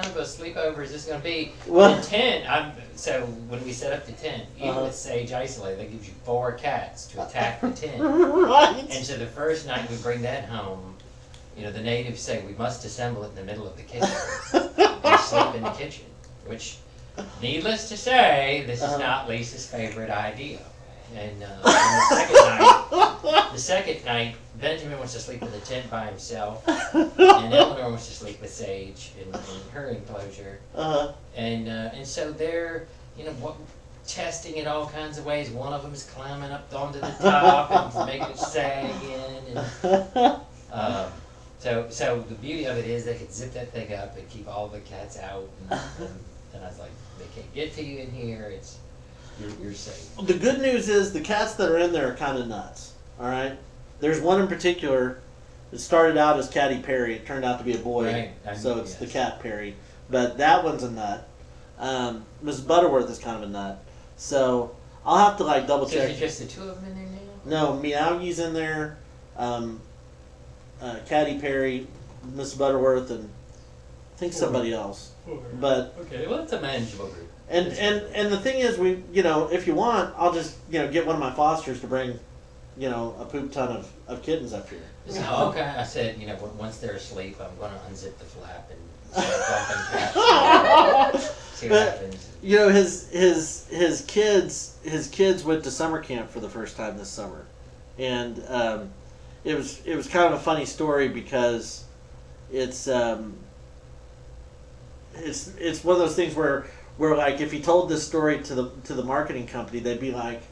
time of a sleepover is this going to be? Well- The tent, so when we set up the tent, even with Sage Isolate, that gives you 4 cats to attack the tent. Right. And so the first night we bring that home, the natives say we must assemble it in the middle of the kitchen and sleep in the kitchen, which, needless to say, this is not Lisa's favorite idea. And the second night, Benjamin wants to sleep in the tent by himself, and Eleanor wants to sleep with Sage in her enclosure. And so they're, testing it all kinds of ways. One of them's climbing up onto the top and making it sag in. And, so the beauty of it is they could zip that thing up and keep all the cats out. And I was like, they can't get to you in here. You're safe. The good news is the cats that are in there are kind of nuts. All right. There's one in particular that started out as Catty Perry. It turned out to be a boy, Right. so it's the Cat Perry. But that one's a nut. Mrs. Butterworth is kind of a nut. So I'll have to double So check. is it just the 2 of them in there now? No, Meowgie's in there. Catty Perry, Miss Butterworth, and I think somebody else. But Okay, well, it's a manageable group. and the thing is, we if you want, I'll just get one of my fosters to bring a poop ton of kittens up here. So, okay, I said, once they're asleep, I'm going to unzip the flap and start bumping cats. See what happens. His kids went to summer camp for the first time this summer, and it was kind of a funny story because it's one of those things where if he told this story to the marketing company, they'd be like,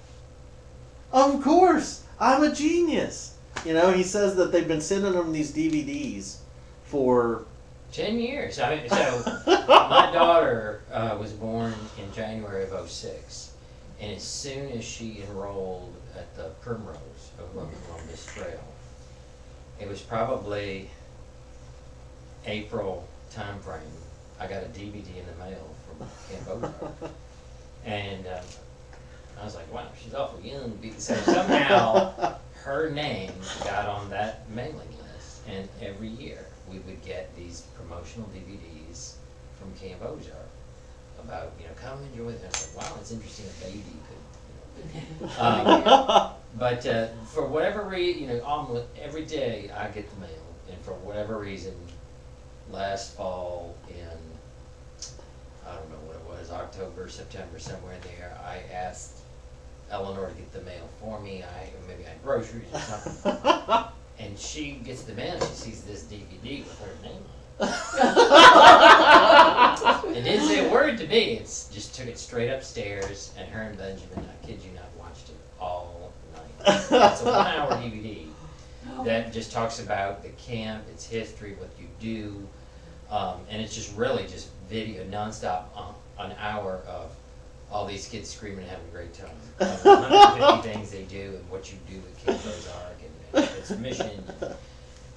"Of course, I'm a genius." He says that they've been sending him these DVDs for 10 years. So my daughter was born in January of 2006, and as soon as she enrolled at the Primrose along this trail, it was probably April time frame. I got a DVD in the mail from Cambodia, and I was like, wow, she's awful young. So somehow her name got on that mailing list, and every year we would get these promotional DVDs from Cambodia about, come enjoy this. I was like, wow, it's interesting a baby could, but for whatever reason, almost every day I get the mail, and for whatever reason, last fall in, I don't know what it was, October, September, somewhere in there, I asked Eleanor to get the mail for me. Maybe I had groceries or something. And she gets the mail and she sees this DVD with her name on it. It didn't say a word to me. It's just took it straight upstairs, and her and Benjamin, I kid you not, watched it all night. It's a 1-hour DVD that just talks about the camp, its history, what you do, and it's just really just video nonstop, an hour of all these kids screaming and having a great time. 150 things they do and what you do at Camp Ozark and its mission.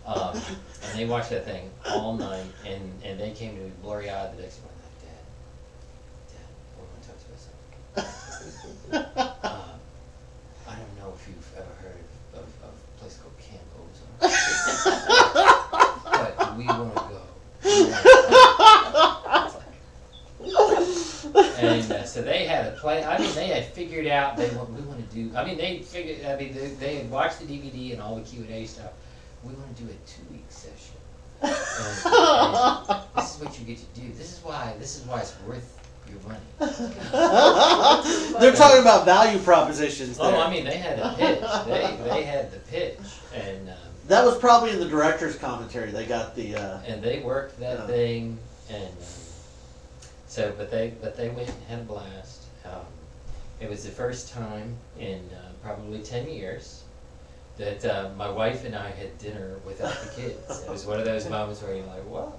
And they watched that thing all night, and they came to me blurry-eyed the next morning like, Dad, we want to talk to you about something. I don't know if you've ever heard of a place called Camp Ozark, but we want to go. And so they had a play. They had figured out we want to do. They had watched the DVD and all the Q&A stuff. We want to do a 2-week session. And this is what you get to do. This is why it's worth your money. They're talking about value propositions there. Oh, they had a pitch. They had the pitch, and that was probably in the director's commentary. They got the and they worked that thing, and but they went and had a blast. It was the first time in probably 10 years that my wife and I had dinner without the kids. It was one of those moments where you're like, "Whoa,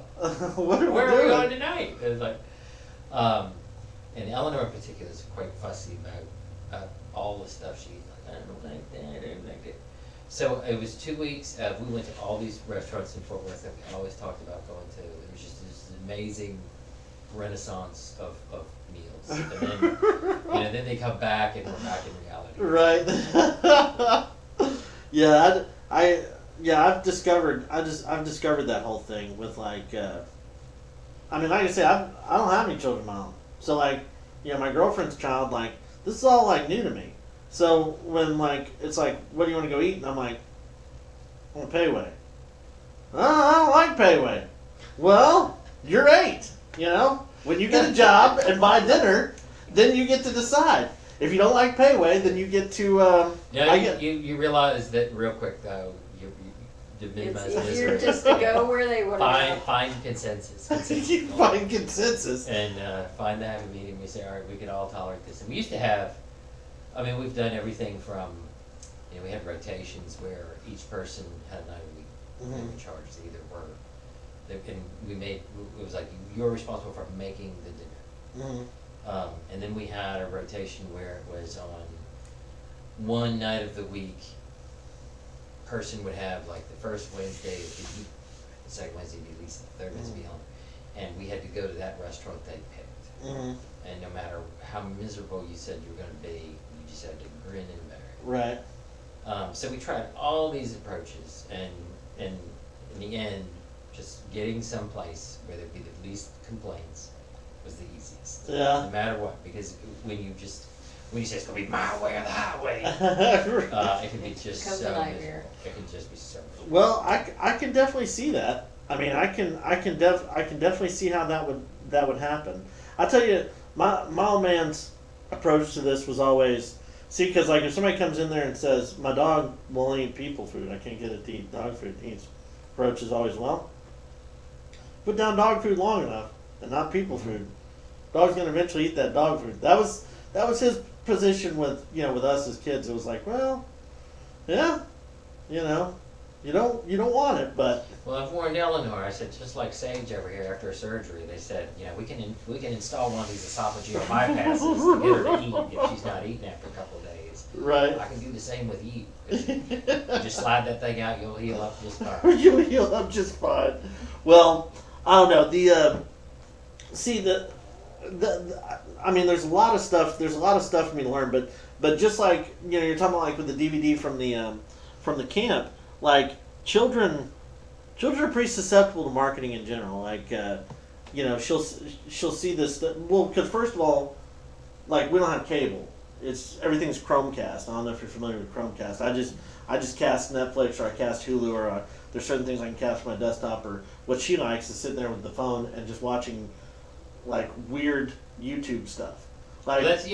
where are we going tonight?" It was like, and Eleanor in particular is quite fussy about all the stuff. She's like, "I don't like that, I don't like it." So it was 2 weeks. We went to all these restaurants in Fort Worth that we always talked about going to. It was just this amazing renaissance of meals. And then, then they come back and we're back in reality. Right. Yeah, I've discovered that whole thing with I mean, like I said, I don't have any children of my own. So, like, you know, my girlfriend's child, like, this is all, like, new to me. So, when, like, it's like, what do you want to go eat? And I'm like, I want Payway. Oh, I don't like Payway. Well, you're 8, you know? When you get a job and buy dinner, then you get to decide. If you don't like Payway, then you get to, Yeah, you realize that real quick though, to minimize It's easier misery. just to go where they want to go. Find consensus. you find consensus. And find the happy medium. We say, all right, we can all tolerate this. And we used to have, I mean, we've done everything from, you know, we had rotations where each person had a night a week. They were in charge. They either were, and we made, it was like, you're responsible for making the dinner. And then we had a rotation where it was on one night of the week, person would have like the first Wednesday would be Heath, the second Wednesday would be Lisa, the third Wednesday would be Helen. And we had to go to that restaurant they picked. And no matter how miserable you said you were going to be, you just had to grin and bear it. Right. So we tried all these approaches, and in the end, just getting someplace where there'd be the least complaints was the easiest. Yeah. No matter what, because when you say it's gonna be my way or the highway, it can be just Becomes so a nightmare. miserable. It can just be so miserable. Well, I can definitely see that. I mean, I can definitely see how that would happen. I tell you, my old man's approach to this was always because like if somebody comes in there and says my dog will only eat people food, I can't get it to eat dog food. His approach is always, well, put down dog food long enough and not people food. Dog's gonna eventually eat that dog food. That was his position with with us as kids. It was like, well, yeah, you don't want it, but Well, I've warned Eleanor. I said, just like Sage over here after her surgery, they said, we can install one of these esophageal bypasses to get her to eat if she's not eating after a couple of days. right. I can do the same with you. 'Cause you just slide that thing out, you'll heal up just fine. You'll heal up just fine. Well, I don't know. I mean, there's a lot of stuff. There's a lot of stuff for me to learn, but just like you're talking about like with the DVD from the camp, like children are pretty susceptible to marketing in general. Like, she'll see this. Well, because first of all, like we don't have cable. Everything's Chromecast. I don't know if you're familiar with Chromecast. I just cast Netflix or I cast Hulu or there's certain things I can cast from my desktop. Or what she likes is sitting there with the phone and just watching like weird YouTube stuff. Like That's